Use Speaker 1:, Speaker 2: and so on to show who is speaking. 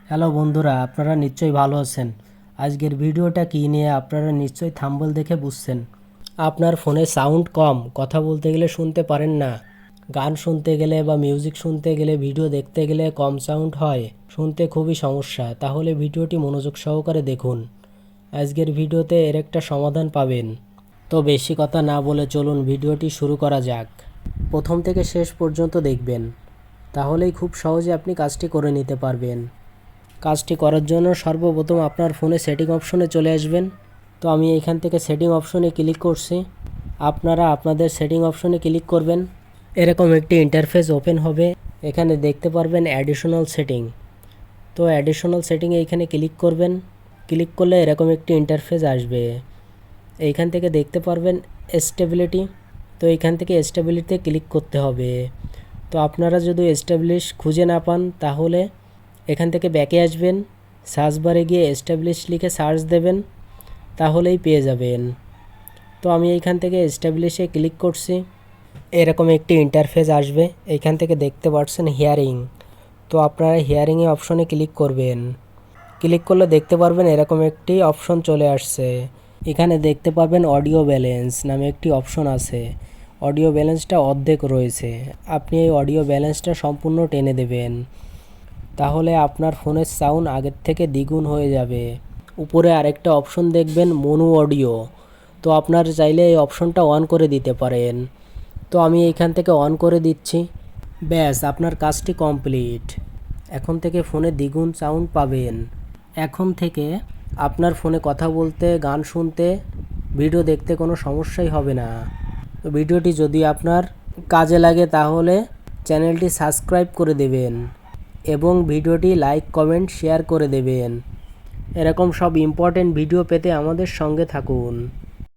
Speaker 1: Hello বন্ধুরা, আপনারা নিশ্চয়ই ভালো আছেন। আজকের ভিডিওটা কী নিয়ে আপনারা নিশ্চয়ই থাম্বনেল দেখে বুঝছেন। আপনার ফোনে সাউন্ড কম, কথা বলতে গেলে শুনতে পারেন না, গান শুনতে গেলে বা মিউজিক শুনতে গেলে, ভিডিও দেখতে গেলে কম সাউন্ড হয়, শুনতে খুবই সমস্যা, তাহলে ভিডিওটি মনোযোগ সহকারে দেখুন। আজকের ভিডিওতে এর একটা সমাধান পাবেন। তো বেশি কথা না বলে চলুন ভিডিওটি শুরু করা যাক। প্রথম থেকে শেষ পর্যন্ত দেখবেন, তাহলেই খুব সহজে আপনি কাজটি করে নিতে পারবেন। কাজটি করার জন্য সর্বপ্রথম আপনার ফোনে সেটিং অপশনে চলে আসবেন। তো আমি এইখান থেকে সেটিং অপশনে ক্লিক করছি। আপনারা আপনাদের সেটিং অপশনে ক্লিক করবেন। এরকম একটি ইন্টারফেস ওপেন হবে। এখানে দেখতে পারবেন অ্যাডিশনাল সেটিং। তো অ্যাডিশনাল সেটিংয়ে এইখানে ক্লিক করবেন। ক্লিক করলে এরকম একটি ইন্টারফেস আসবে। এইখান থেকে দেখতে পারবেন স্টেবিলিটি। তো এইখান থেকে স্টেবিলিটিতে ক্লিক করতে হবে। তো আপনারা যদি এস্টাবলিশ খুঁজে না পান তাহলে এখান থেকে ব্যাকে আসবেন, সার্চ বারে গিয়ে এস্টাবলিশ লিখে সার্চ দেবেন, তাহলেই পেয়ে যাবেন। তো আমি এইখান থেকে এস্টাবলিশে ক্লিক করছি। এরকম একটি ইন্টারফেস আসবে। এইখান থেকে দেখতে পাচ্ছেন হিয়ারিং। তো আপনারা হিয়ারিংয়ে অপশনে ক্লিক করবেন। ক্লিক করলে দেখতে পারবেন এরকম একটি অপশন চলে আসছে। এখানে দেখতে পারবেন অডিও ব্যালেন্স নামে একটি অপশন আছে। অডিও ব্যালেন্সটা অর্ধেক রয়েছে। আপনি এই অডিও ব্যালেন্সটা সম্পূর্ণ টেনে দেবেন, তাহলে আপনার ফোনের সাউন্ড আগের থেকে দ্বিগুণ হয়ে যাবে। উপরে আরেকটা অপশন দেখবেন মনো অডিও। তো আপনার চাইলে এই অপশনটা অন করে দিতে পারেন। তো আমি এইখান থেকে অন করে দিচ্ছি। ব্যাস, আপনার কাজটি কমপ্লিট। এখন থেকে ফোনে দ্বিগুণ সাউন্ড পাবেন। এখন থেকে আপনার ফোনে কথা বলতে, গান শুনতে, ভিডিও দেখতে কোনো সমস্যাই হবে না। তো ভিডিওটি যদি আপনার কাজে লাগে তাহলে চ্যানেলটি সাবস্ক্রাইব করে দেবেন এবং ভিডিওটি লাইক, কমেন্ট, শেয়ার করে দেবেন। এরকম সব ইম্পর্টেন্ট ভিডিও পেতে আমাদের সঙ্গে থাকুন।